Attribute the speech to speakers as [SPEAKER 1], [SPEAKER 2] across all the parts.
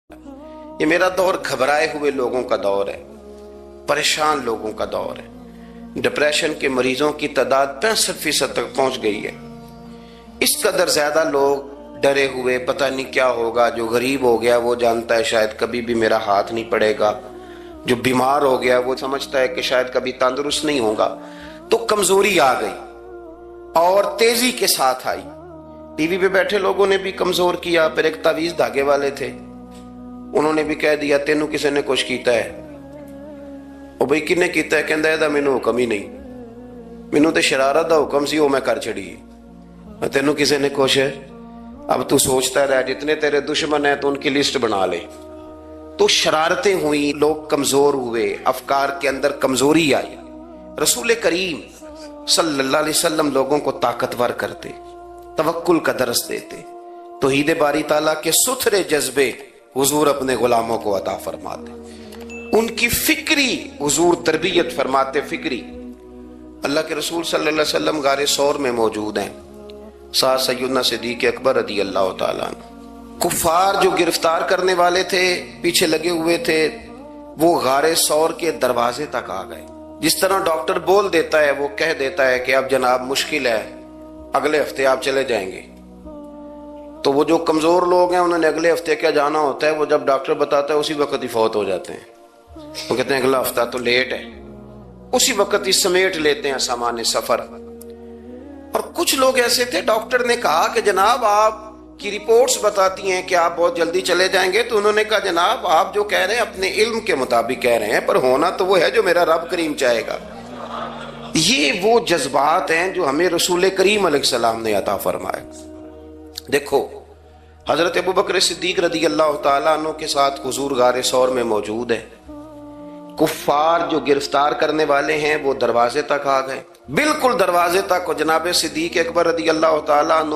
[SPEAKER 1] یہ میرا دور گھبرائے ہوئے لوگوں کا دور ہے، پریشان لوگوں کا دور ہے۔ ڈپریشن کے مریضوں کی تعداد 65% تک پہنچ گئی ہے۔ اس قدر زیادہ لوگ ڈرے ہوئے، پتہ نہیں کیا ہوگا۔ جو غریب ہو گیا وہ جانتا ہے شاید کبھی بھی میرا ہاتھ نہیں پڑے گا، جو بیمار ہو گیا وہ سمجھتا ہے کہ شاید کبھی تندرست نہیں ہوگا۔ تو کمزوری آ گئی اور تیزی کے ساتھ آئی۔ ٹی وی پہ بیٹھے لوگوں نے بھی کمزور کیا۔ پھر ایک تعویذ دھاگے والے تھے، انہوں نے بھی کہہ دیا تینوں کسی نے کچھ کیتا ہے۔ او بھئی کنے کیتا ہے؟ کہندا ہے مینوں حکم ہی نہیں، مینوں تے شرارت دا حکم سی، وہ میں کر چھڑی، تینوں کسی نے کچھ ہے۔ اب تو سوچتا رہ، جتنے تیرے دشمن ہیں تو ان کی لسٹ بنا لے۔ تو شرارتیں ہوئی، لوگ کمزور ہوئے، افکار کے اندر کمزوری آئی۔ رسول کریم صلی اللہ علیہ وسلم لوگوں کو طاقتور کرتے، توکل کا درس دیتے، توحید باری تعالیٰ کے ستھرے جذبے حضور اپنے غلاموں کو عطا فرماتے، ان کی فکری حضور تربیت فرماتے، فکری۔ اللہ کے رسول صلی اللہ علیہ وسلم غار ثور میں موجود ہیں، ساتھ سیدنا صدیق اکبر رضی اللہ تعالیٰ عنہ۔ کفار جو گرفتار کرنے والے تھے، پیچھے لگے ہوئے تھے، وہ غار ثور کے دروازے تک آ گئے۔ جس طرح ڈاکٹر بول دیتا ہے، وہ کہہ دیتا ہے کہ اب جناب مشکل ہے، اگلے ہفتے آپ چلے جائیں گے، تو وہ جو کمزور لوگ ہیں انہوں نے اگلے ہفتے کیا جانا ہوتا ہے، وہ جب ڈاکٹر بتاتا ہے اسی وقت ہی فوت ہو جاتے ہیں۔ وہ کہتے ہیں اگلا ہفتہ تو لیٹ ہے، اسی وقت ہی سمیٹ لیتے ہیں سامان سفر۔ اور کچھ لوگ ایسے تھے، ڈاکٹر نے کہا کہ جناب آپ کی رپورٹس بتاتی ہیں کہ آپ بہت جلدی چلے جائیں گے، تو انہوں نے کہا جناب آپ جو کہہ رہے ہیں اپنے علم کے مطابق کہہ رہے ہیں، پر ہونا تو وہ ہے جو میرا رب کریم چاہے گا۔ یہ وہ جذبات ہیں جو ہمیں رسول کریم علیہ السلام نے عطا فرمائے۔ دیکھو حضرت ابوبکر صدیق رضی اللہ تعالیٰ عنہ کے ساتھ حضور غار ثور میں موجود ہے۔ کفار جو گرفتار کرنے والے ہیں وہ دروازے تک آ گئے، بالکل دروازے تک، اور جناب صدیق اکبر رضی اللہ تعالیٰ عنہ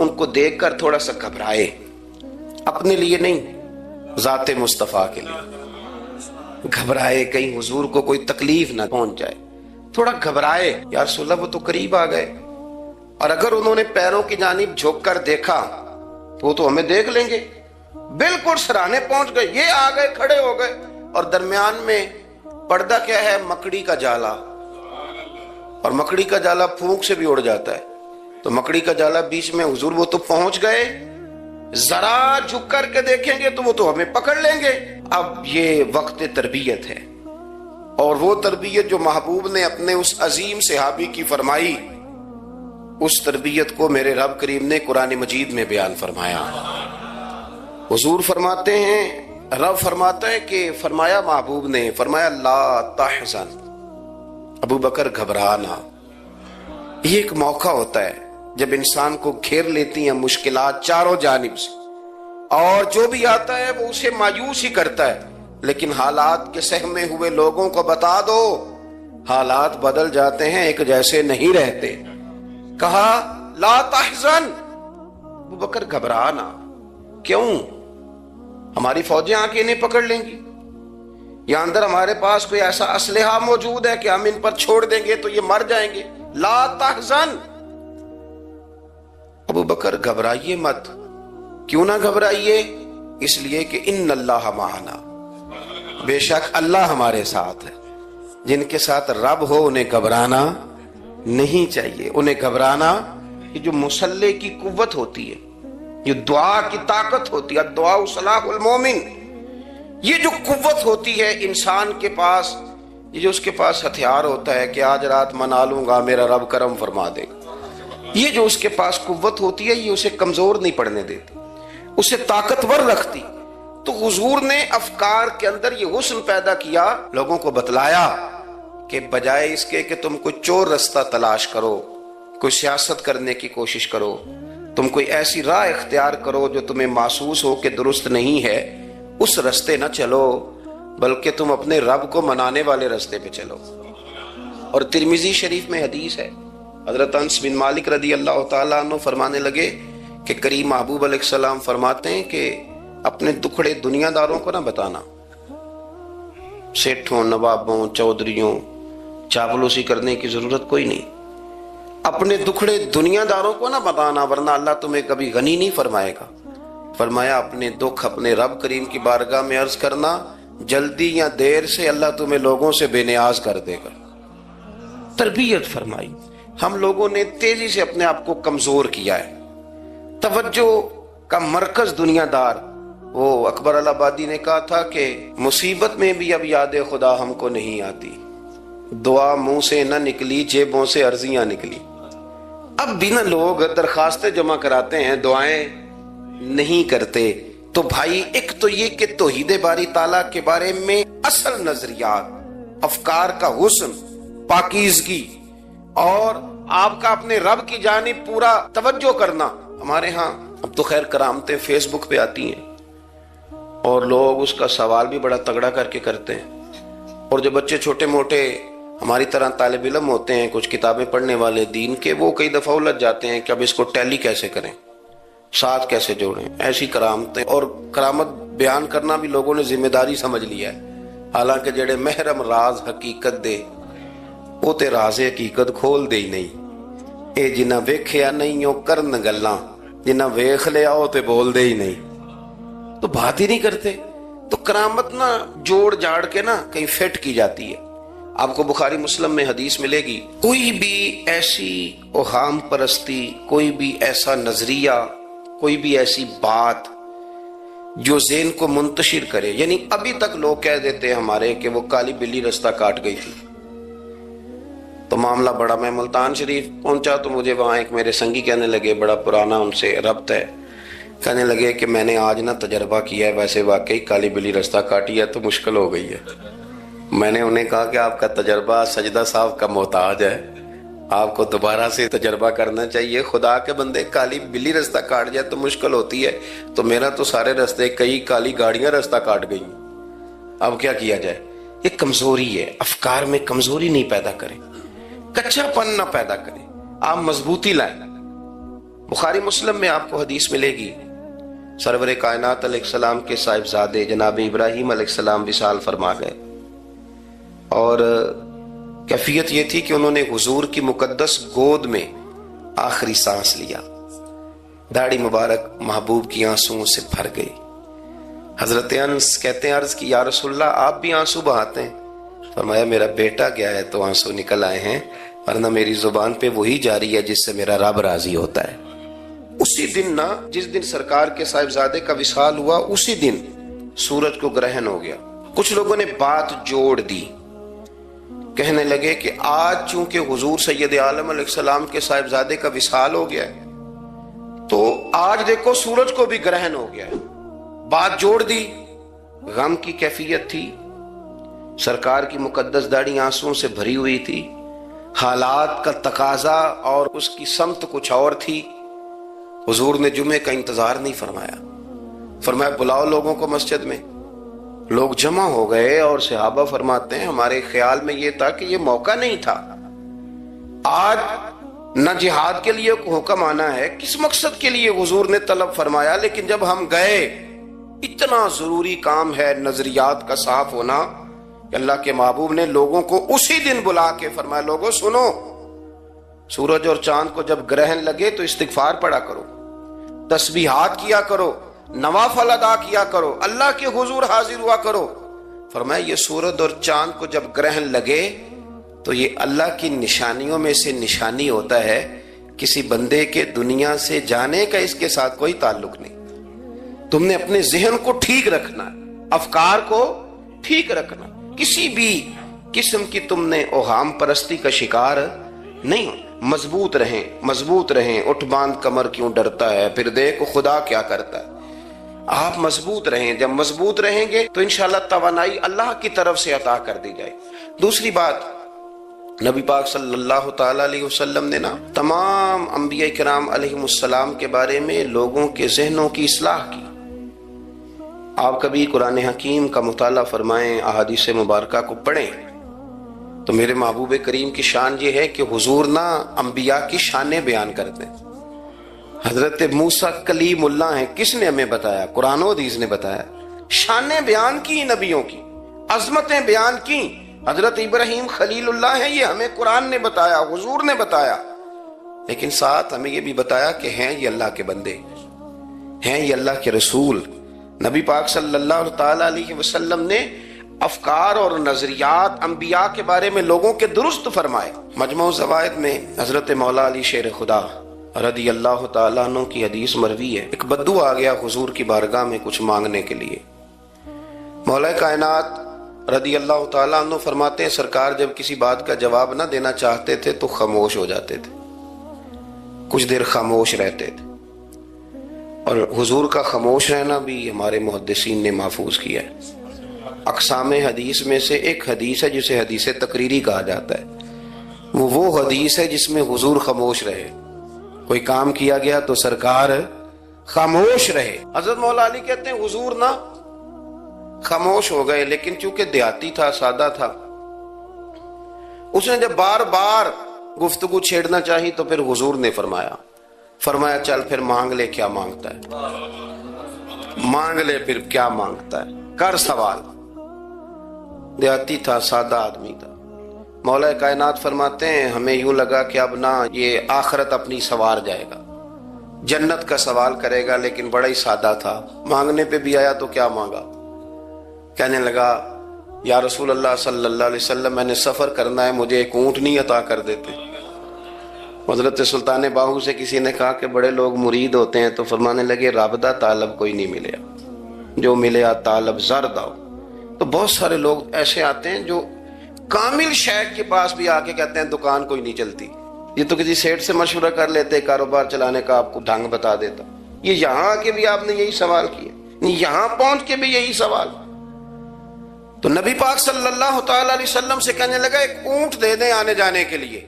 [SPEAKER 1] ان کو دیکھ کر تھوڑا سا گھبرائے، اپنے لیے نہیں، ذات مصطفیٰ کے لیے گھبرائے، کہیں حضور کو کوئی تکلیف نہ پہنچ جائے، تھوڑا گھبرائے۔ یا رسول اللہ وہ تو قریب آ گئے، اور اگر انہوں نے پیروں کی جانب جھک کر دیکھا تو وہ تو ہمیں دیکھ لیں گے۔ بالکل سرانے پہنچ گئے، یہ آ گئے، کھڑے ہو گئے، اور درمیان میں پردہ کیا ہے؟ مکڑی کا جالا، اور مکڑی کا جالا پھونک سے بھی اڑ جاتا ہے، تو مکڑی کا جالا بیچ میں، حضور وہ تو پہنچ گئے، ذرا جھک کر کے دیکھیں گے تو وہ تو ہمیں پکڑ لیں گے۔ اب یہ وقت تربیت ہے، اور وہ تربیت جو محبوب نے اپنے اس عظیم صحابی کی فرمائی، اس تربیت کو میرے رب کریم نے قرآن مجید میں بیان فرمایا۔ حضور فرماتے ہیں، رب فرماتا ہے کہ فرمایا محبوب نے، فرمایا لا تحزن، ابو بکر گھبرانا۔ یہ ایک موقع ہوتا ہے جب انسان کو گھیر لیتی ہیں مشکلات چاروں جانب سے، اور جو بھی آتا ہے وہ اسے مایوس ہی کرتا ہے، لیکن حالات کے سہمے ہوئے لوگوں کو بتا دو حالات بدل جاتے ہیں، ایک جیسے نہیں رہتے۔ کہا لا تحزن، ابو بکر گھبرانا، کیوں؟ ہماری فوجیں آ کے انہیں پکڑ لیں گی، یا اندر ہمارے پاس کوئی ایسا اسلحہ موجود ہے کہ ہم ان پر چھوڑ دیں گے تو یہ مر جائیں گے۔ لا تحزن، ابو بکر گھبرائیے مت۔ کیوں نہ گھبرائیے؟ اس لیے کہ ان اللہ معنا، بے شک اللہ ہمارے ساتھ ہے۔ جن کے ساتھ رب ہو انہیں گھبرانا نہیں چاہیے۔ انہیں گھبرانا، یہ جو مسلح کی قوت ہوتی ہے، یہ دعا کی طاقت ہوتی ہے، دعا صلاح المومن، یہ جو قوت ہوتی ہے انسان کے پاس، یہ جو اس کے پاس ہتھیار ہوتا ہے کہ آج رات منا لوں گا میرا رب کرم فرما دے گا، یہ جو اس کے پاس قوت ہوتی ہے یہ اسے کمزور نہیں پڑنے دیتی، اسے طاقتور رکھتی۔ تو حضور نے افکار کے اندر یہ حسن پیدا کیا، لوگوں کو بتلایا کہ بجائے اس کے کہ تم کوئی چور رستہ تلاش کرو، کوئی سیاست کرنے کی کوشش کرو، تم کوئی ایسی راہ اختیار کرو جو تمہیں محسوس ہو کہ درست نہیں ہے، اس رستے نہ چلو، بلکہ تم اپنے رب کو منانے والے رستے پہ چلو۔ اور ترمذی شریف میں حدیث ہے، حضرت انس بن مالک رضی اللہ تعالیٰ عنہ فرمانے لگے کہ کریم محبوب علیہ السلام فرماتے ہیں کہ اپنے دکھڑے دنیا داروں کو نہ بتانا، سیٹھوں، نوابوں، چودھریوں، چاپلوسی کرنے کی ضرورت کوئی نہیں، اپنے دکھڑے دنیا داروں کو نہ بتانا، ورنہ اللہ تمہیں کبھی غنی نہیں فرمائے گا۔ فرمایا اپنے دکھ اپنے رب کریم کی بارگاہ میں عرض کرنا، جلدی یا دیر سے اللہ تمہیں لوگوں سے بے نیاز کر دے گا۔ تربیت فرمائی۔ ہم لوگوں نے تیزی سے اپنے آپ کو کمزور کیا ہے، توجہ کا مرکز دنیا دار۔ وہ اکبر الہآبادی نے کہا تھا کہ مصیبت میں بھی اب یاد خدا ہم کو نہیں آتی، دعا منہ سے نہ نکلی جیبوں سے عرضیاں نکلی۔ اب بھی نہ لوگ درخواستیں جمع کراتے ہیں، دعائیں نہیں کرتے۔ تو بھائی ایک تو یہ کہ توحید باری تعالیٰ کے بارے میں اصل نظریات، افکار کا حسن، پاکیزگی اور آپ کا اپنے رب کی جانب پورا توجہ کرنا۔ ہمارے ہاں اب تو خیر کرامتیں فیس بک پہ آتی ہیں اور لوگ اس کا سوال بھی بڑا تگڑا کر کے کرتے ہیں، اور جو بچے چھوٹے موٹے ہماری طرح طالب علم ہوتے ہیں، کچھ کتابیں پڑھنے والے دین کے، وہ کئی دفعہ الجھ جاتے ہیں کہ اب اس کو ٹیلی کیسے کریں، ساتھ کیسے جوڑیں۔ ایسی کرامتیں اور کرامت بیان کرنا بھی لوگوں نے ذمہ داری سمجھ لیا ہے، حالانکہ جڑے محرم راز حقیقت دے وہ تے راز حقیقت کھول دے ہی نہیں۔ اے جنہ ویکھیا نہیں او کرن گلاں، جنہ ویکھ لیا او تے بول دے ہی نہیں، تو بات ہی نہیں کرتے۔ تو کرامت نا جوڑ جاڑ کے نا کہیں فٹ کی جاتی ہے۔ آپ کو بخاری مسلم میں حدیث ملے گی، کوئی بھی ایسی اوہام پرستی، کوئی بھی ایسا نظریہ، کوئی بھی ایسی بات جو ذہن کو منتشر کرے، یعنی ابھی تک لوگ کہہ دیتے ہیں ہمارے کہ وہ کالی بلی رستہ کاٹ گئی تھی، تو معاملہ بڑا، میں ملتان شریف پہنچا تو مجھے وہاں ایک میرے سنگی کہنے لگے، بڑا پرانا ان سے ربط ہے، کہنے لگے کہ میں نے آج نا تجربہ کیا ہے، ویسے واقعی کالی بلی رستہ کاٹی ہے تو مشکل ہو گئی ہے۔ میں نے انہیں کہا کہ آپ کا تجربہ سجدہ صاحب کا محتاج ہے، آپ کو دوبارہ سے تجربہ کرنا چاہیے۔ خدا کے بندے کالی بلی رستہ کاٹ جائے تو مشکل ہوتی ہے، تو میرا تو سارے رستے کئی کالی گاڑیاں رستہ کاٹ گئی، اب کیا کیا جائے۔ یہ کمزوری ہے، افکار میں کمزوری نہیں پیدا کریں، کچا پن نہ پیدا کریں، آپ مضبوطی لائیں۔ بخاری مسلم میں آپ کو حدیث ملے گی، سرور کائنات علیہ السلام کے صاحبزادے جناب ابراہیم علیہ السلام وصال فرما گئے، اور کیفیت یہ تھی کہ انہوں نے حضور کی مقدس گود میں آخری سانس لیا، داڑھی مبارک محبوب کی آنسوؤں سے بھر گئی۔ حضرت انس کہتے ہیں عرض کی یا رسول اللہ آپ بھی آنسو بہاتے ہیں؟ فرمایا میرا بیٹا گیا ہے تو آنسو نکل آئے ہیں، ورنہ میری زبان پہ وہی جاری ہے جس سے میرا رب راضی ہوتا ہے۔ اسی دن نا، جس دن سرکار کے صاحبزادے کا وصال ہوا، اسی دن سورج کو گرہن ہو گیا۔ کچھ لوگوں نے بات جوڑ دی، کہنے لگے کہ آج چونکہ حضور سید عالم علیہ السلام کے صاحبزادے کا وصال ہو گیا ہے تو آج دیکھو سورج کو بھی گرہن ہو گیا ہے۔ بات جوڑ دی، غم کی کیفیت تھی، سرکار کی مقدس داڑھی آنسوؤں سے بھری ہوئی تھی، حالات کا تقاضا اور اس کی سمت کچھ اور تھی۔ حضور نے جمعے کا انتظار نہیں فرمایا، فرمایا بلاؤ لوگوں کو مسجد میں۔ لوگ جمع ہو گئے اور صحابہ فرماتے ہیں ہمارے خیال میں یہ تھا کہ یہ موقع نہیں تھا، آج نہ جہاد کے لیے حکم آنا ہے، کس مقصد کے لیے حضور نے طلب فرمایا، لیکن جب ہم گئے اتنا ضروری کام ہے نظریات کا صاف ہونا کہ اللہ کے محبوب نے لوگوں کو اسی دن بلا کے فرمایا لوگوں سنو، سورج اور چاند کو جب گرہن لگے تو استغفار پڑھا کرو، تسبیحات کیا کرو، نوافل ادا کیا کرو، اللہ کے حضور حاضر ہوا کرو۔ فرمایا یہ سورج اور چاند کو جب گرہن لگے تو یہ اللہ کی نشانیوں میں سے نشانی ہوتا ہے، کسی بندے کے دنیا سے جانے کا اس کے ساتھ کوئی تعلق نہیں۔ تم نے اپنے ذہن کو ٹھیک رکھنا، افکار کو ٹھیک رکھنا، کسی بھی قسم کی تم نے اوہام پرستی کا شکار نہیں ہو۔ مضبوط رہیں، مضبوط رہیں، اٹھ باندھ کمر کیوں ڈرتا ہے، پھر دیکھ خدا کیا کرتا ہے۔ آپ مضبوط رہیں، جب مضبوط رہیں گے تو انشاءاللہ توانائی اللہ کی طرف سے عطا کر دی جائے۔ دوسری بات، نبی پاک صلی اللہ تعالی علیہ وسلم نے نا تمام انبیاء کرام علیہم السلام کے بارے میں لوگوں کے ذہنوں کی اصلاح کی۔ آپ کبھی قرآن حکیم کا مطالعہ فرمائیں، احادیث مبارکہ کو پڑھیں تو میرے محبوب کریم کی شان یہ ہے کہ حضور نا انبیاء کی شانیں بیان کرتے ہیں۔ حضرت موسیٰ کلیم اللہ ہیں، کس نے ہمیں بتایا؟ قرآن و حدیث نے بتایا۔ شانیں بیان کی نبیوں کی، عظمتیں بیان کی۔ حضرت ابراہیم خلیل اللہ ہیں، یہ ہمیں قرآن نے بتایا، حضور نے بتایا، لیکن ساتھ ہمیں یہ بھی بتایا کہ ہیں یہ اللہ کے بندے، ہیں یہ اللہ کے رسول. نبی پاک صلی اللہ تعالیٰ علیہ وسلم نے افکار اور نظریات انبیاء کے بارے میں لوگوں کے درست فرمائے. مجموع زوائد میں حضرت مولا علی شیر خدا رضی اللہ تعالیٰ عنہ کی حدیث مروی ہے. ایک بدو آ گیا حضور کی بارگاہ میں کچھ مانگنے کے لیے. مولا کائنات رضی اللہ تعالیٰ عنہ فرماتے ہیں سرکار جب کسی بات کا جواب نہ دینا چاہتے تھے تو خاموش ہو جاتے تھے, کچھ دیر خاموش رہتے تھے. اور حضور کا خاموش رہنا بھی ہمارے محدثین نے محفوظ کیا ہے. اقسام حدیث میں سے ایک حدیث ہے جسے حدیث تقریری کہا جاتا ہے. وہ حدیث ہے جس میں حضور خاموش رہے, کوئی کام کیا گیا تو سرکار خاموش رہے. حضرت مولا علی کہتے ہیں حضور نہ خاموش ہو گئے, لیکن چونکہ دیہاتی تھا, سادہ تھا, اس نے جب بار بار گفتگو چھیڑنا چاہی تو پھر حضور نے فرمایا چل پھر مانگ لے کیا مانگتا ہے, مانگ لے پھر کیا مانگتا ہے, کر سوال. دیہاتی تھا, سادہ آدمی تھا. مولا کائنات فرماتے ہیں ہمیں یوں لگا کہ اب نہ یہ آخرت اپنی سوار جائے گا, جنت کا سوال کرے گا, لیکن بڑا ہی سادہ تھا. مانگنے پہ بھی آیا تو کیا مانگا, کہنے لگا یا رسول اللہ صلی اللہ علیہ وسلم میں نے سفر کرنا ہے, مجھے ایک اونٹنی عطا کر دیتے. حضرت سلطان باہو سے کسی نے کہا کہ بڑے لوگ مرید ہوتے ہیں, تو فرمانے لگے رابطہ طالب کوئی نہیں ملیا, جو ملیا طالب زرد آؤ. تو بہت سارے لوگ ایسے آتے ہیں جو کامل شیخ کے پاس بھی آ کے کہتے ہیں دکان کوئی نہیں چلتی, یہ تو کسی سیٹ سے مشورہ کر لیتے, کاروبار چلانے کا آپ کو ڈھنگ بتا دیتا. یہ یہاں آ کے بھی آپ نے یہی سوال کیا, یہاں پہنچ کے بھی یہی سوال. تو نبی پاک صلی اللہ تعالی علیہ وسلم سے کہنے لگا ایک اونٹ دے دیں آنے جانے کے لیے.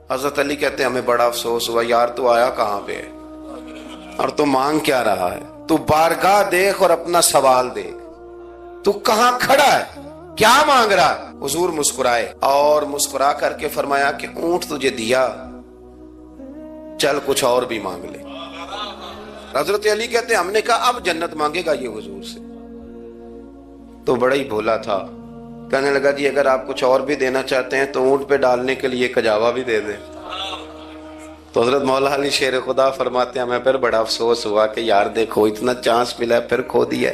[SPEAKER 1] حضرت علی کہتے ہیں ہمیں بڑا افسوس ہوا یار, تو آیا کہاں پہ ہے اور تو مانگ کیا رہا ہے, تو بارگاہ دیکھ اور اپنا سوال دیکھ, تو کہاں کھڑا ہے, کیا مانگ رہا ہے. حضور مسکرائے اور مسکرا کر کے فرمایا کہ اونٹ تجھے دیا, چل کچھ اور بھی مانگ لے. حضرت علی کہتے ہیں ہم نے کہا اب جنت مانگے گا یہ حضور سے. تو بڑا ہی بھولا تھا, کہنے لگا جی اگر آپ کچھ اور بھی دینا چاہتے ہیں تو اونٹ پہ ڈالنے کے لیے کجاوا بھی دے دیں. تو حضرت مولا علی شیر خدا فرماتے ہیں ہمیں پھر بڑا افسوس ہوا کہ یار دیکھو اتنا چانس ملا پھر کھو دیا.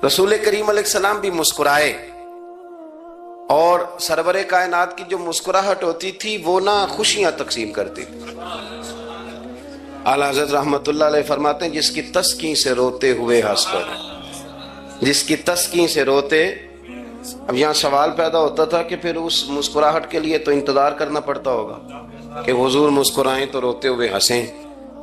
[SPEAKER 1] رسول کریم علیہ السلام بھی مسکرائے, اور سرور کائنات کی جو مسکراہٹ ہوتی تھی وہ نہ خوشیاں تقسیم کرتی تھی. اعلیٰ حضرت رحمت اللہ علیہ فرماتے ہیں جس کی تسکین سے روتے ہوئے ہنس پڑے, جس کی تسکین سے روتے. اب یہاں سوال پیدا ہوتا تھا کہ پھر اس مسکراہٹ کے لیے تو انتظار کرنا پڑتا ہوگا کہ حضور مسکرائیں تو روتے ہوئے ہنسیں.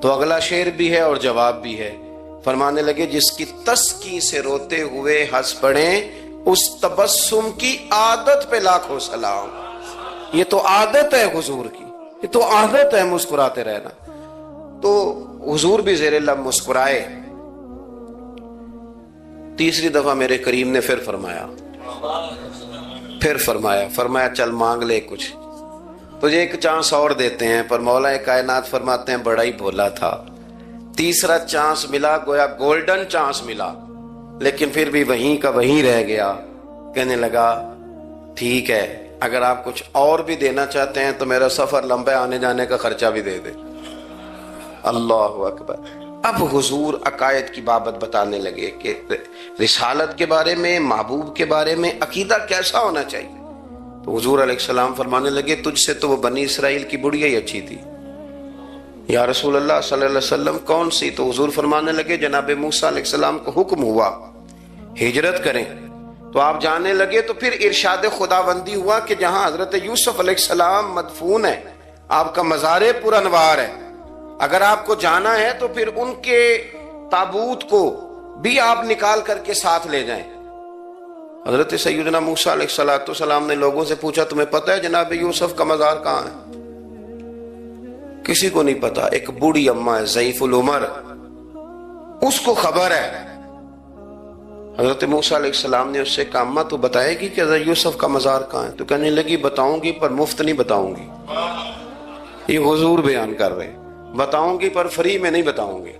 [SPEAKER 1] تو اگلا شعر بھی ہے اور جواب بھی ہے. فرمانے لگے جس کی تسکین سے روتے ہوئے ہنس پڑیں اس تبسم کی عادت پہ لاکھوں سلام. یہ تو عادت ہے حضور کی, یہ تو عادت ہے مسکراتے رہنا. تو حضور بھی زیر لب مسکرائے. تیسری دفعہ میرے کریم نے پھر فرمایا چل مانگ لے کچھ, تجھے ایک چانس اور دیتے ہیں. پر مولا کائنات فرماتے ہیں بڑا ہی بھولا تھا, تیسرا چانس ملا, گویا گولڈن چانس ملا, لیکن پھر بھی وہیں کا وہیں رہ گیا. کہنے لگا ٹھیک ہے اگر آپ کچھ اور بھی دینا چاہتے ہیں تو میرا سفر لمبا آنے جانے کا خرچہ بھی دے دے. اللہ اکبر. اب حضور عقائد کی بابت بتانے لگے کہ رسالت کے بارے میں, محبوب کے بارے میں عقیدہ کیسا ہونا چاہیے. تو حضور علیہ السلام فرمانے لگے تجھ سے تو وہ بنی اسرائیل کی بڑھیا ہی اچھی تھی. یا رسول اللہ صلی اللہ علیہ وسلم کون سی؟ تو حضور فرمانے لگے جناب موسیٰ علیہ السلام کو حکم ہوا ہجرت کریں تو آپ جانے لگے, تو پھر ارشاد خداوندی ہوا کہ جہاں حضرت یوسف علیہ السلام مدفون ہے آپ کا مزار پر انوار ہے, اگر آپ کو جانا ہے تو پھر ان کے تابوت کو بھی آپ نکال کر کے ساتھ لے جائیں. حضرت سیدنا موسیٰ علیہ السلام نے لوگوں سے پوچھا تمہیں پتہ ہے جناب یوسف کا مزار کہاں ہے؟ کسی کو نہیں پتا. ایک بوڑھی اماں ہے ضعیف العمر, اس کو خبر ہے. حضرت موسیٰ علیہ السلام نے اس سے کہا اماں تو بتائے گی کہ حضرت یوسف کا مزار کہاں ہے؟ تو کہنے لگی بتاؤں گی پر مفت نہیں بتاؤں گی. یہ حضور بیان کر رہے ہیں, بتاؤں گی پر فری میں نہیں بتاؤں گی,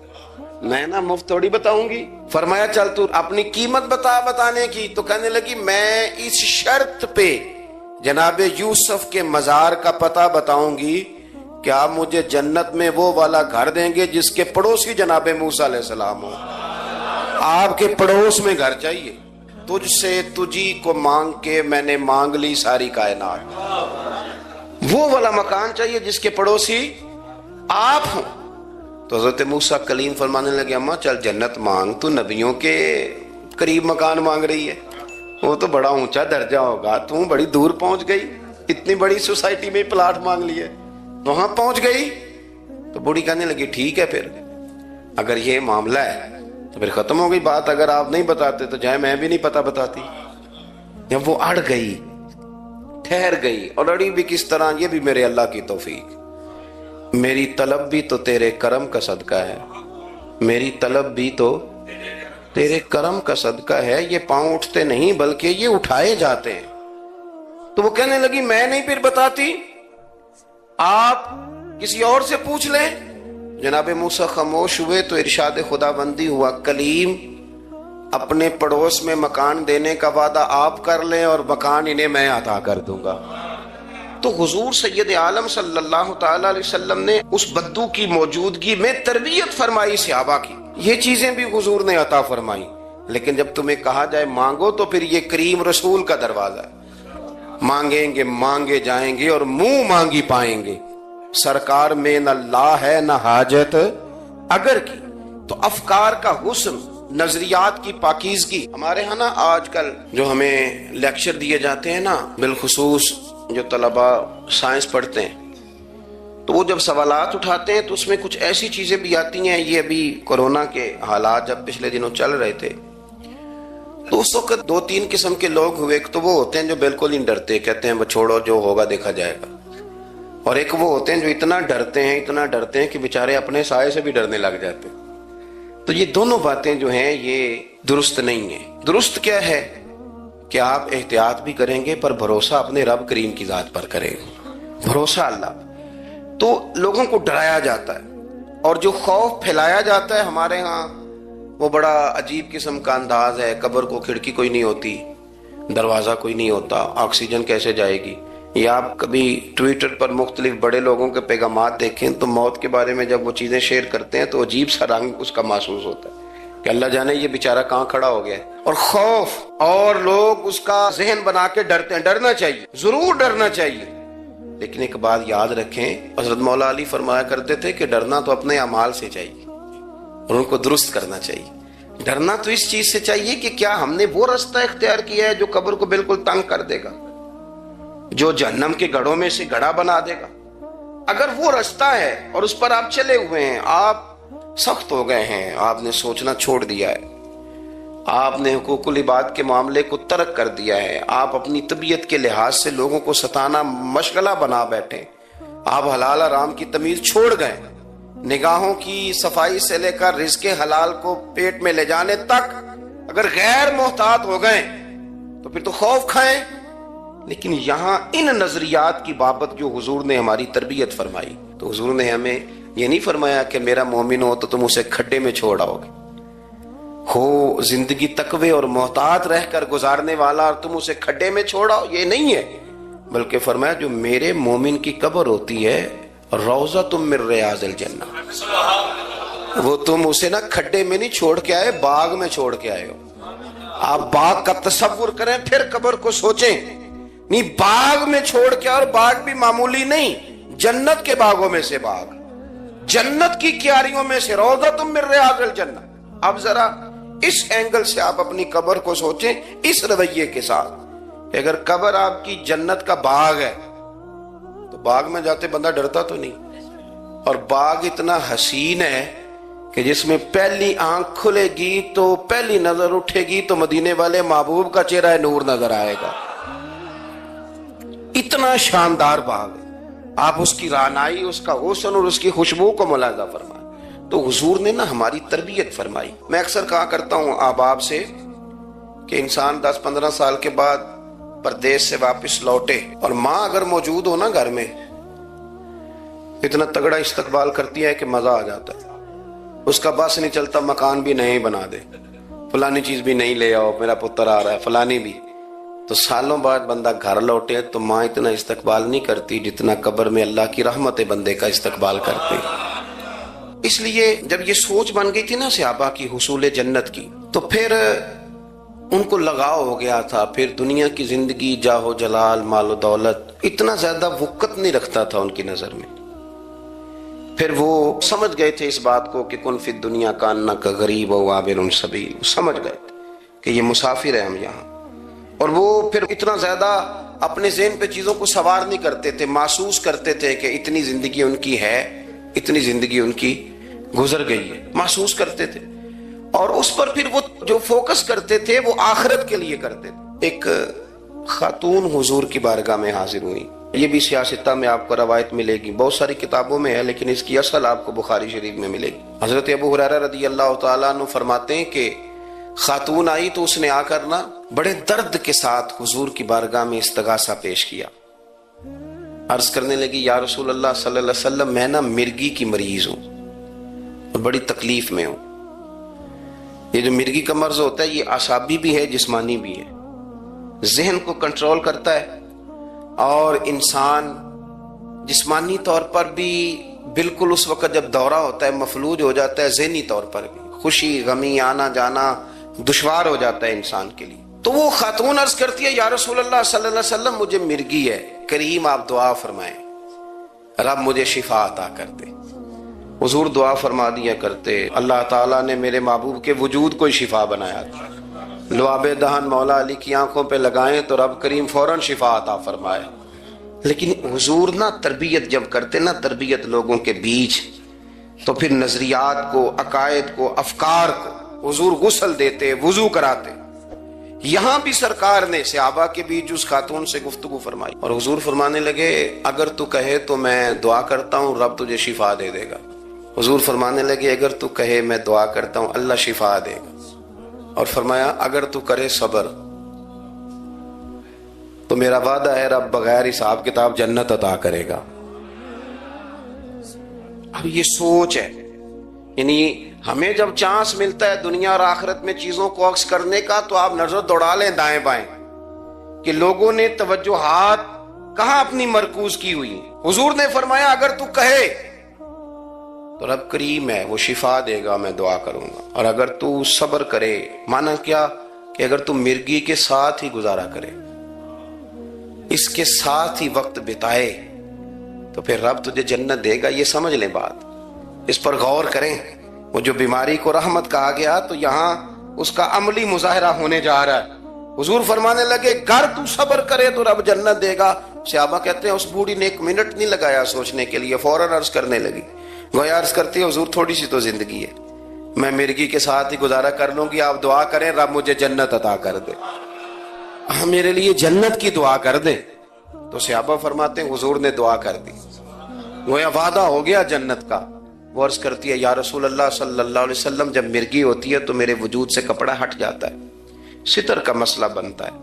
[SPEAKER 1] میں نا مفت تھوڑی بتاؤں گی. فرمایا چل تو اپنی قیمت بتا بتانے کی. تو کہنے لگی میں اس شرط پہ جناب یوسف کے مزار کا پتہ بتاؤں گی کیا مجھے جنت میں وہ والا گھر دیں گے جس کے پڑوسی جناب موسیٰ علیہ السلام ہو؟ آپ کے پڑوس میں گھر چاہیے. تجھ سے تجھی کو مانگ کے میں نے مانگ لی ساری کائنات. وہ والا مکان چاہیے جس کے پڑوسی آپ ہوں. تو حضرت موسیٰ کلیم فرمانے لگے اماں چل جنت مانگ, تو نبیوں کے قریب مکان مانگ رہی ہے, وہ تو بڑا اونچا درجہ ہوگا, تو بڑی دور پہنچ گئی, اتنی بڑی سوسائٹی میں پلاٹ مانگ لیے, وہاں پہنچ گئی. تو بوڑھی کہنے لگی ٹھیک ہے, پھر اگر یہ معاملہ ہے تو پھر ختم ہو گئی بات. اگر آپ نہیں بتاتے تو جائے میں بھی نہیں پتہ بتاتی. جب وہ اڑ گئی, ٹھہر گئی, اور اڑی بھی کس طرح, یہ بھی میرے اللہ کی توفیق. میری طلب بھی تو تیرے کرم کا صدقہ ہے, میری طلب بھی تو تیرے کرم کا صدقہ ہے. یہ پاؤں اٹھتے نہیں بلکہ یہ اٹھائے جاتے ہیں. تو وہ کہنے لگی میں نہیں پھر بتاتی, آپ کسی اور سے پوچھ لیں. جناب موسیٰ خاموش ہوئے تو ارشاد خدا بندی ہوا, کلیم اپنے پڑوس میں مکان دینے کا وعدہ آپ کر لیں اور مکان انہیں میں عطا کر دوں گا. تو حضور سید عالم صلی اللہ تعالی علیہ وسلم نے اس بدو کی موجودگی میں تربیت فرمائی صحابہ کی. یہ چیزیں بھی حضور نے عطا فرمائی. لیکن جب تمہیں کہا جائے مانگو تو پھر یہ کریم رسول کا دروازہ ہے. مانگیں گے مانگے جائیں گے اور منہ مانگی پائیں گے. سرکار میں نہ لا ہے نہ حاجت اگر کی. تو افکار کا حسن, نظریات کی پاکیزگی. ہمارے ہاں نا آج کل جو ہمیں لیکچر دیے جاتے ہیں نا, بالخصوص جو طلباء سائنس پڑھتے ہیں, تو وہ جب سوالات اٹھاتے ہیں تو اس میں کچھ ایسی چیزیں بھی آتی ہیں. یہ ابھی کورونا کے حالات جب پچھلے دنوں چل رہے تھے تو اس وقت 2-3 قسم کے لوگ ہوئے. ایک تو وہ ہوتے ہیں جو بالکل ہی ڈرتے, کہتے ہیں چھوڑو جو ہوگا دیکھا جائے گا. اور ایک وہ ہوتے ہیں جو اتنا ڈرتے ہیں کہ بیچارے اپنے سائے سے بھی ڈرنے لگ جاتے. تو یہ دونوں باتیں جو ہیں یہ درست نہیں ہیں. درست کیا ہے کہ آپ احتیاط بھی کریں گے پر بھروسہ اپنے رب کریم کی ذات پر کریں گے, بھروسہ اللہ. تو لوگوں کو ڈرایا جاتا ہے اور جو خوف پھیلایا جاتا ہے ہمارے ہاں وہ بڑا عجیب قسم کا انداز ہے. قبر کو کھڑکی کوئی نہیں ہوتی, دروازہ کوئی نہیں ہوتا, آکسیجن کیسے جائے گی. یا آپ کبھی ٹویٹر پر مختلف بڑے لوگوں کے پیغامات دیکھیں تو موت کے بارے میں جب وہ چیزیں شیئر کرتے ہیں تو عجیب سا رنگ اس کا محسوس ہوتا ہے کہ اللہ جانے یہ بیچارہ کہاں کھڑا ہو گیا ہے. اور خوف, اور لوگ اس کا ذہن بنا کے ڈرتے ہیں. ڈرنا چاہیے, ضرور ڈرنا چاہیے, لیکن ایک بات یاد رکھیں, حضرت مولا علی فرمایا کرتے تھے کہ ڈرنا تو اپنے اعمال سے چاہیے اور ان کو درست کرنا چاہیے. ڈرنا تو اس چیز سے چاہیے کہ کیا ہم نے وہ راستہ اختیار کیا ہے جو قبر کو بالکل تنگ کر دے گا, جو جہنم کے گڑھوں میں سے گڑھا بنا دے گا. اگر وہ راستہ ہے اور اس پر آپ چلے ہوئے ہیں, آپ سخت ہو گئے ہیں, آپ نے سوچنا چھوڑ دیا ہے, آپ نے حقوق العباد کے معاملے کو ترک کر دیا ہے, آپ اپنی طبیعت کے لحاظ سے لوگوں کو ستانا مشغلہ بنا بیٹھے, آپ حلال حرام کی تمیز چھوڑ گئے, نگاہوں کی صفائی سے لے کر رزق حلال کو پیٹ میں لے جانے تک اگر غیر محتاط ہو گئے تو پھر تو خوف کھائیں. لیکن یہاں ان نظریات کی بابت جو حضور نے ہماری تربیت فرمائی, تو حضور نے ہمیں یہ نہیں فرمایا کہ میرا مومن ہو تو تم اسے کھڈے میں چھوڑ آؤ گے, ہو زندگی تقوی اور محتاط رہ کر گزارنے والا اور تم اسے کھڈے میں چھوڑ آؤ, یہ نہیں ہے. بلکہ فرمایا جو میرے مومن کی قبر ہوتی ہے روضہ تم من ریاض الجنہ, وہ تم اسے نا کھڈے میں نہیں چھوڑ کے آئے, باغ میں چھوڑ کے آئے ہو. آپ باغ کا تصور کریں پھر قبر کو سوچیں. نہیں, باغ میں چھوڑ کے, اور باغ بھی معمولی نہیں, جنت کے باغوں میں سے باغ, جنت کی کیاریوں میں سے, روضہ من ریاض الجنہ. اب ذرا اس اینگل سے آپ اپنی قبر کو سوچیں, اس رویے کے ساتھ کہ اگر قبر آپ کی جنت کا باغ ہے تو باغ میں جاتے بندہ ڈرتا تو نہیں, اور باغ اتنا حسین ہے کہ جس میں پہلی آنکھ کھلے گی تو پہلی نظر اٹھے گی تو مدینے والے محبوب کا چہرہ نور نظر آئے گا. اتنا شاندار باغ ہے, آپ اس کی رعنائی, اس کا حسن اور اس کی خوشبو کو ملاحظہ فرمائیں. تو حضور نے نا ہماری تربیت فرمائی. میں اکثر کہا کرتا ہوں احباب سے کہ انسان 10-15 سال کے بعد پردیس سے واپس لوٹے اور ماں اگر موجود ہو نا گھر میں, اتنا تگڑا استقبال کرتی ہے کہ مزہ آ جاتا ہے. اس کا بس نہیں چلتا, مکان بھی نہیں بنا دے, فلانی چیز بھی نہیں لے آؤ, میرا پتر آ رہا ہے, فلانی بھی. تو سالوں بعد بندہ گھر لوٹے تو ماں اتنا استقبال نہیں کرتی جتنا قبر میں اللہ کی رحمت بندے کا استقبال کرتے. اس لیے جب یہ سوچ بن گئی تھی نا صحابہ کی حصول جنت کی، تو پھر ان کو لگاؤ ہو گیا تھا. پھر دنیا کی زندگی، جاہ و جلال، مال و دولت اتنا زیادہ وقت نہیں رکھتا تھا ان کی نظر میں. پھر وہ سمجھ گئے تھے اس بات کو کہ کن فی الدنیا کاننا کا غریب و عابر سبیل، سمجھ گئے تھے کہ یہ مسافر ہیں ہم یہاں. اور وہ پھر اتنا زیادہ اپنے ذہن پہ چیزوں کو سوار نہیں کرتے تھے، محسوس کرتے تھے کہ اتنی زندگی ان کی ہے، اتنی زندگی ان کی گزر گئی ہے، محسوس کرتے تھے. اور اس پر پھر وہ جو فوکس کرتے تھے وہ آخرت کے لیے کرتے تھے. ایک خاتون حضور کی بارگاہ میں حاضر ہوئی. یہ بھی سیاستہ میں آپ کو روایت ملے گی، بہت ساری کتابوں میں ہے لیکن اس کی اصل آپ کو بخاری شریف میں ملے گی. حضرت ابو ہریرہ رضی اللہ تعالیٰ عنہ فرماتے ہیں کہ خاتون آئی تو اس نے آ کر نا بڑے درد کے ساتھ حضور کی بارگاہ میں استغاثہ پیش کیا. عرض کرنے لگی یا رسول اللہ صلی اللہ علیہ وسلم، میں نا مرگی کی مریض ہوں اور بڑی تکلیف میں ہوں. یہ جو مرگی کا مرض ہوتا ہے یہ اعصابی بھی ہے، جسمانی بھی ہے. ذہن کو کنٹرول کرتا ہے اور انسان جسمانی طور پر بھی بالکل اس وقت جب دورہ ہوتا ہے مفلوج ہو جاتا ہے، ذہنی طور پر بھی خوشی غمی آنا جانا دشوار ہو جاتا ہے انسان کے لیے. تو وہ خاتون عرض کرتی ہے یا رسول اللہ صلی اللہ علیہ وسلم، مجھے مرگی ہے، کریم آپ دعا فرمائیں رب مجھے شفا عطا کر دے. حضور دعا فرما دیا کرتے. اللہ تعالیٰ نے میرے محبوب کے وجود کو شفا بنایا تھا. لعاب دہن مولا علی کی آنکھوں پہ لگائیں تو رب کریم فوراً شفا عطا فرمائے. لیکن حضور نا تربیت جب کرتے نا، تربیت لوگوں کے بیچ، تو پھر نظریات کو، عقائد کو، افکار کو حضور غسل دیتے، وضو کراتے. یہاں بھی سرکار نے صحابہ کے بیچ اس خاتون سے گفتگو فرمائی اور حضور فرمانے لگے اگر تو کہے تو میں دعا کرتا ہوں رب تجھے شفا دے دے گا. حضور فرمانے لگے اگر تو کہے میں دعا کرتا ہوں اللہ شفا دے گا. اور فرمایا اگر تو کرے صبر تو میرا وعدہ ہے رب بغیر حساب کتاب جنت عطا کرے گا. اب یہ سوچ ہے، یعنی ہمیں جب چانس ملتا ہے دنیا اور آخرت میں چیزوں کو عکس کرنے کا تو آپ نظر دوڑا لیں دائیں بائیں کہ لوگوں نے توجہات کہاں اپنی مرکوز کی ہوئی. حضور نے فرمایا اگر تو کہے تو رب کریم ہے، وہ شفا دے گا، میں دعا کروں گا. اور اگر تو صبر کرے، مانا کیا کہ اگر تو مرگی کے ساتھ ہی گزارا کرے، اس کے ساتھ ہی وقت بتائے تو پھر رب تجھے جنت دے گا. یہ سمجھ لیں بات، اس پر غور کریں. وہ جو بیماری کو رحمت کہا گیا تو یہاں اس کا عملی مظاہرہ ہونے جا رہا ہے. حضور فرمانے لگے گر تو صبر کرے تو رب جنت دے گا. صحابہ کہتے ہیں اس بوڑھی نے 1 منٹ نہیں لگایا سوچنے کے لیے، فوراً عرض کرنے لگی. گویا عرض کرتی ہے حضور تھوڑی سی تو زندگی ہے، میں مرگی کے ساتھ ہی گزارا کر لوں گی، آپ دعا کریں رب مجھے جنت عطا کر دے، میرے لیے جنت کی دعا کر دے. تو صحابہ فرماتے ہیں حضور نے دعا کر دی، گویا وعدہ ہو گیا جنت کا. وہ عرض کرتی ہے یا رسول اللہ صلی اللہ علیہ وسلم جب مرگی ہوتی ہے تو میرے وجود سے کپڑا ہٹ جاتا ہے، ستر کا مسئلہ بنتا ہے،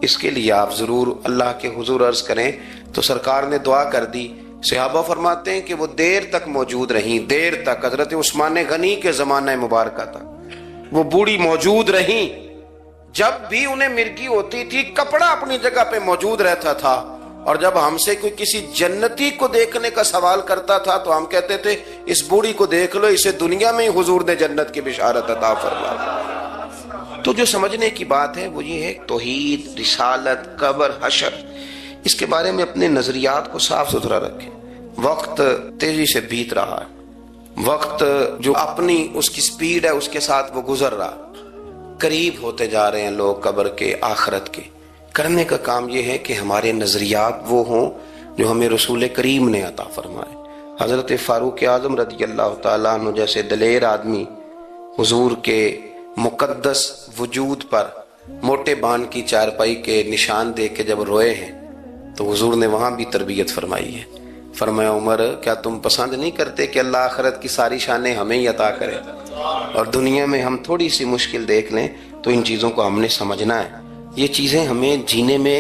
[SPEAKER 1] اس کے لیے آپ ضرور اللہ کے حضور عرض کریں. تو سرکار نے دعا کر دی. صحابہ فرماتے ہیں کہ وہ دیر تک موجود رہیں، دیر تک. حضرت عثمان غنی کے زمانہ مبارکہ تھا وہ بوڑھی موجود رہیں. جب بھی انہیں مرگی ہوتی تھی کپڑا اپنی جگہ پہ موجود رہتا تھا. اور جب ہم سے کوئی کسی جنتی کو دیکھنے کا سوال کرتا تھا تو ہم کہتے تھے اس بوڑھی کو دیکھ لو، اسے دنیا میں ہی حضور نے جنت کی بشارت عطا فرمائی. تو جو سمجھنے کی بات ہے وہ یہ ہے توحید، رسالت، قبر، حشر، اس کے بارے میں اپنے نظریات کو صاف ستھرا رکھیں. وقت تیزی سے بیت رہا ہے، وقت جو اپنی اس کی سپیڈ ہے اس کے ساتھ وہ گزر رہا. قریب ہوتے جا رہے ہیں لوگ قبر کے، آخرت کے. کرنے کا کام یہ ہے کہ ہمارے نظریات وہ ہوں جو ہمیں رسول کریم نے عطا فرمائے. حضرت فاروق اعظم رضی اللہ تعالیٰ عنہ جیسے دلیر آدمی حضور کے مقدس وجود پر موٹے بان کی چارپائی کے نشان دے کے جب روئے ہیں تو حضور نے وہاں بھی تربیت فرمائی ہے. فرمایا عمر کیا تم پسند نہیں کرتے کہ اللہ آخرت کی ساری شانیں ہمیں ہی عطا کرے، اور دنیا میں ہم تھوڑی سی مشکل دیکھ لیں تو ان چیزوں کو ہم نے سمجھنا ہے. یہ چیزیں ہمیں جینے میں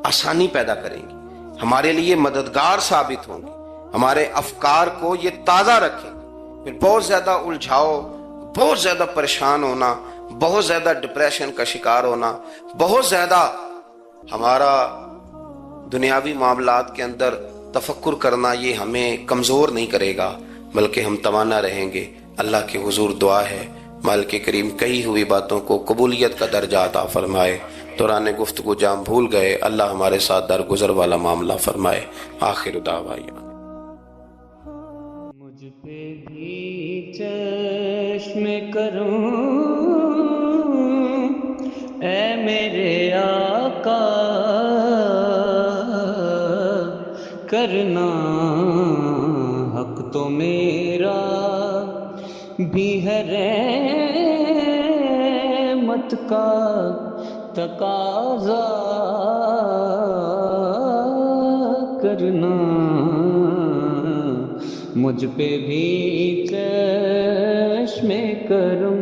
[SPEAKER 1] آسانی پیدا کریں گی، ہمارے لیے مددگار ثابت ہوں گی، ہمارے افکار کو یہ تازہ رکھیں. پھر بہت زیادہ الجھاؤ، بہت زیادہ پریشان ہونا، بہت زیادہ ڈپریشن کا شکار ہونا، بہت زیادہ ہمارا دنیاوی معاملات کے اندر تفکر کرنا یہ ہمیں کمزور نہیں کرے گا، بلکہ ہم توانا رہیں گے۔ اللہ کے حضور دعا ہے مالک کریم کہی ہوئی باتوں کو قبولیت کا درجہ عطا فرمائے۔ دوران گفتگو جام بھول گئے، اللہ ہمارے ساتھ درگزر والا معاملہ فرمائے۔ آخر دعوانا
[SPEAKER 2] مجھ پہ بھی چشم کروں اے میرے آقا، کرنا حق تو میرا بھی ہے، رحمت کا تقاضا کرنا مجھ پہ بھی چشم کرم۔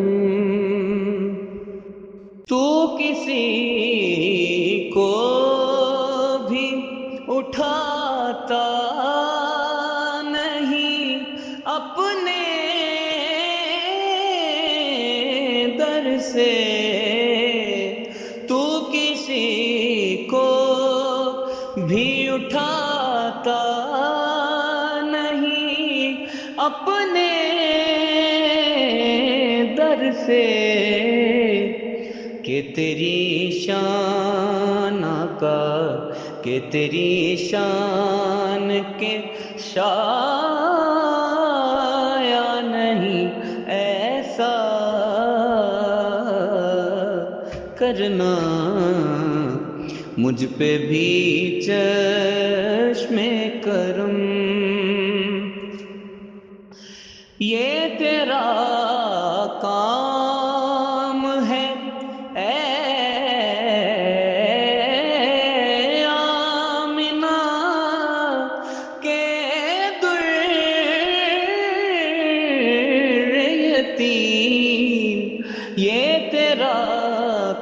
[SPEAKER 2] تو کسی کو بھی اٹھاتا نہیں اپنے در سے، تو کسی کو بھی اٹھاتا نہیں اپنے در سے، کہ تیری شان آقا، کہ تیری شان کے شایا نہیں ایسا کرنا مجھ پہ بھی چشم کرم۔ یہ تیرا کام ہے اے آمنہ کے در یتیم، یہ تیرا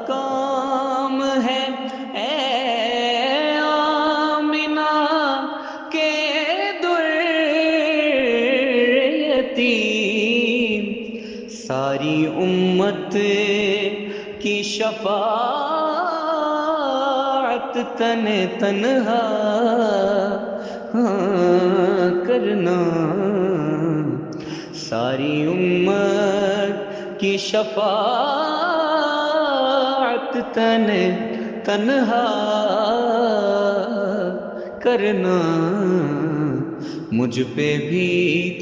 [SPEAKER 2] کام ہے اے آمنہ کے در یتیم، ساری امت کی شفاعت تن تنہا کرنا، ساری امت کی شفاعت تن تنہا کرنا مجھ پہ بھی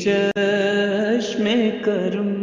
[SPEAKER 2] چشم کرم۔